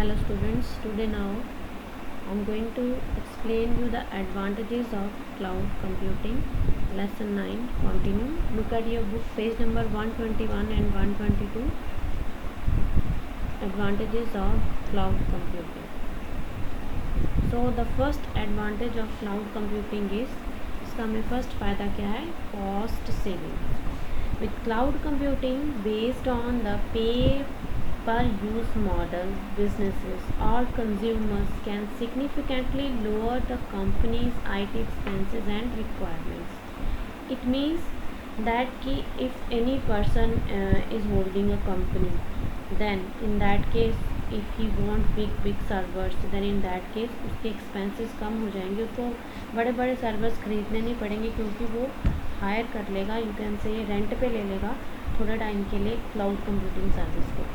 Hello students, today now I'm going to explain you the advantages of cloud computing. Lesson 9 continue. Look at your book page number 121 and 122. Advantages of cloud computing. So the first advantage of cloud computing is, इसका हमें first फ़ायदा क्या है? Cost saving. With cloud computing based on the pay per use model, businesses or consumers can significantly lower the company's IT expenses and requirements. It means that ki if any person is holding a company, then in that case if he want big servers, then in that case उसके expenses कम हो जाएंगे, उसको बड़े बड़े servers खरीदने नहीं पड़ेंगे क्योंकि वो हायर कर लेगा, यू कैन से रेंट पे ले लेगा थोड़े टाइम के लिए क्लाउड कंप्यूटिंग सर्विस को.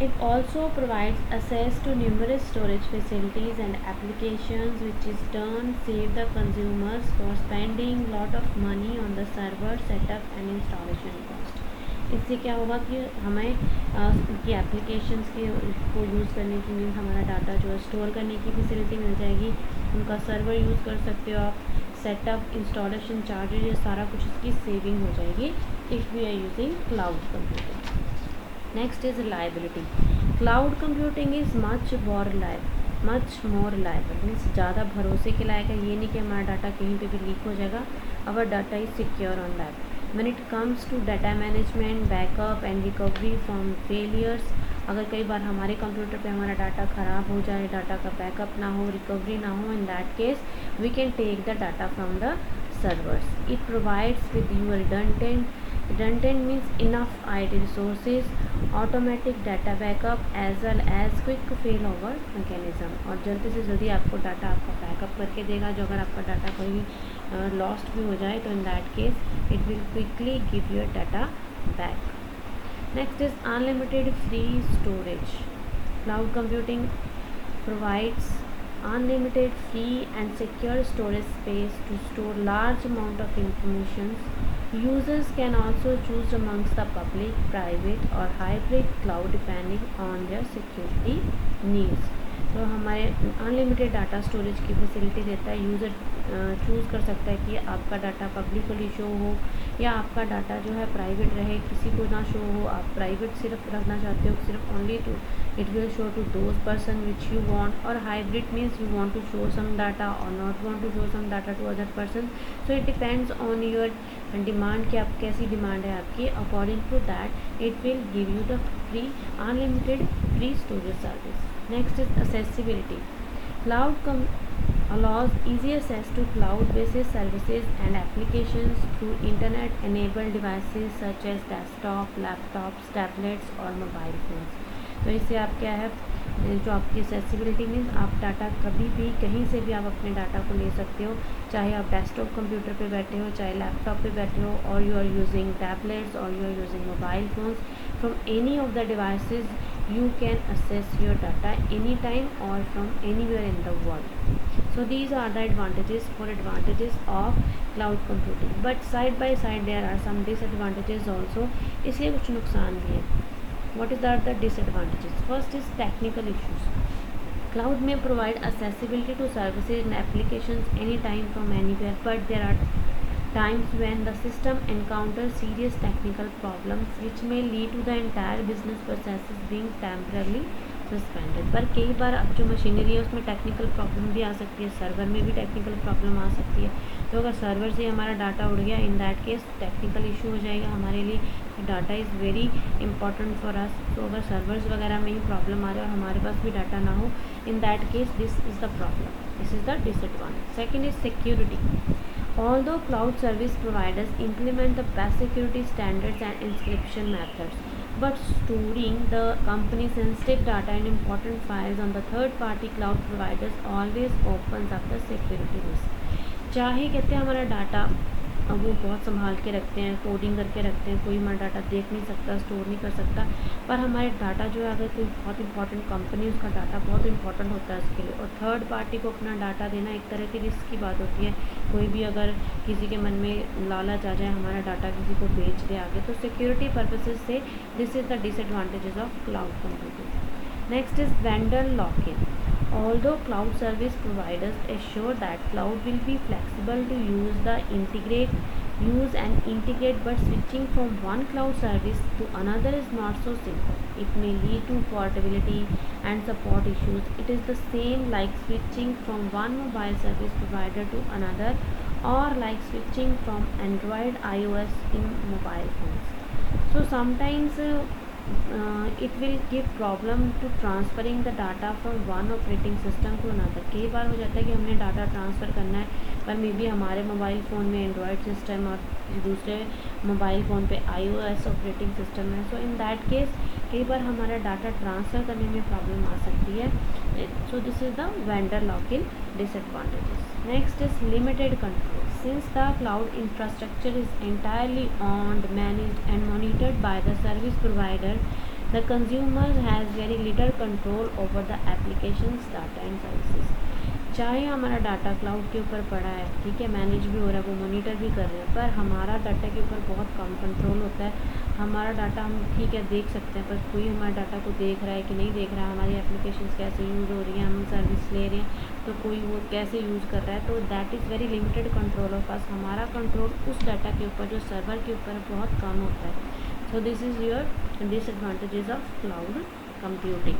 It also provides access to numerous storage facilities and applications, which is turn save the consumers for spending lot of money on the server setup and installation cost. इससे क्या होगा कि हमें उनकी applications को use करने की मीन्स हमारा डाटा जो है स्टोर करने की फैसिलिटी मिल जाएगी, उनका सर्वर यूज़ कर सकते हो आप, सेटअप इंस्टॉलेशन चार्जेज, ये सारा कुछ इसकी सेविंग हो जाएगी if we are using cloud computing. Next is reliability. Cloud computing is much more reliable. Means ज़्यादा भरोसे के लायक है. ये नहीं कि हमारा डाटा कहीं पे भी लीक हो जाएगा. Our data is secure on that. When it comes to data management, backup and recovery from failures, अगर कई बार हमारे कंप्यूटर पे हमारा डाटा ख़राब हो जाए, डाटा का बैकअप ना हो, रिकवरी ना हो, in that case we can take the data from the servers. It provides with you redundant means enough IT resources, automatic data backup as well as quick failover mechanism. और जल्दी से जल्दी आपको data आपका backup करके देगा. जो अगर आपका डाटा कोई लॉस्ट भी हो जाए तो इन that case it will quickly give your data back. Next is unlimited free storage. Cloud computing provides unlimited free and secure storage space to store large amount of information. Users can also choose amongst the public, private or hybrid cloud depending on their security needs. तो हमारे unlimited data storage की facility देता है. User choose कर सकता है कि आपका डाटा पब्लिकली शो हो या आपका डाटा जो है प्राइवेट रहे, किसी को ना शो हो. आप प्राइवेट सिर्फ रखना चाहते हो, सिर्फ only to it will show to those person which you want. और hybrid means you want to show some data और not want to show some data to other person. So it depends on your demand कि आप कैसी demand है आपकी. According to that it will give you the free unlimited free storage service. Next is accessibility. Cloud allows easy access to cloud-based services and applications through internet-enabled devices such as desktop, laptops, tablets और mobile phones. तो इससे आप क्या है, जो आपकी accessibility means आप data कभी भी कहीं से भी आप अपने डाटा को ले सकते हो, चाहे आप डेस्कटॉप कंप्यूटर पे बैठे हो, चाहे लैपटॉप पे बैठे हो, और यू आर यूजिंग टैबलेट्स और you are using mobile phones. From any of the devices you can access your data anytime or from anywhere in the world. So these are the advantages of cloud computing. But side by side there are some disadvantages also. इसलिए कुछ नुकसान भी है. What is the disadvantages? First is technical issues. Cloud may provide accessibility to services and applications anytime from anywhere, but there are times when the system encounters serious technical problems which may lead to the entire business processes being temporarily suspended. पर कई बार अब जो machinery है उसमें technical problem भी आ सकती है, server में भी टेक्निकल प्रॉब्लम आ सकती है. तो अगर सर्वर से हमारा डाटा उड़ गया, इन दैट केस टेक्निकल इशू हो जाएगा हमारे लिए. Data is very important for us. तो अगर सर्वर्स वगैरह में ही प्रॉब्लम आ जाए और हमारे पास भी डाटा ना हो, in that case this is the problem. This is the disadvantage. Second is security. Although cloud service providers implement the best security standards and encryption methods, but storing the company's sensitive data and important files on the third-party cloud providers always opens up the security risk. चाहे कहते हैं हमारा data वो बहुत संभाल के रखते हैं, कोडिंग करके रखते हैं, कोई हमारा डाटा देख नहीं सकता, स्टोर नहीं कर सकता, पर हमारे डाटा जो है अगर कोई बहुत इंपॉर्टेंट कंपनी, उसका डाटा बहुत इंपॉर्टेंट होता है उसके लिए, और थर्ड पार्टी को अपना डाटा देना एक तरह की रिस्क की बात होती है. कोई भी अगर किसी के मन में लालच आ जाए हमारा डाटा किसी को बेच दे आगे, तो सिक्योरिटी पर्पसेस से this is the disadvantages of cloud computing. Next is vendor lock-in. Although cloud service providers assure that cloud will be flexible to use and integrate, but switching from one cloud service to another is not so simple. It may lead to portability and support issues. It is the same like switching from one mobile service provider to another, or like switching from Android iOS in mobile phones. So sometimes it will give problem to transferring the data from one operating system to another. कई बार हो जाता है कि हमने data transfer करना है, पर may be हमारे मोबाइल फ़ोन में एंड्रॉयड सिस्टम और दूसरे मोबाइल फ़ोन पे iOS ऑपरेटिंग सिस्टम है. सो इन दैट केस कई बार हमारा डाटा ट्रांसफ़र करने में प्रॉब्लम आ सकती है. So this is the vendor lock in disadvantages. Next is limited control. Since the cloud infrastructure is entirely owned, managed and monitored by the service provider, the consumer has very little control over the applications, data and services. चाहे हमारा data cloud के ऊपर पड़ा है, ठीक है, manage भी हो रहा है, वो मॉनिटर भी कर रहे हैं, पर हमारा डाटा के ऊपर बहुत कम कंट्रोल होता है. हमारा डाटा हम ठीक है देख सकते हैं, पर कोई हमारे डाटा को देख रहा है कि नहीं देख रहा है, हमारी एप्लीकेशंस कैसे यूज़ हो रही हैं, हम सर्विस ले रहे हैं तो कोई वो कैसे यूज़ कर रहा है. तो that is very limited control of us. हमारा कंट्रोल उस डाटा के ऊपर जो सर्वर के ऊपर बहुत कम होता है. So this is your disadvantages of cloud computing.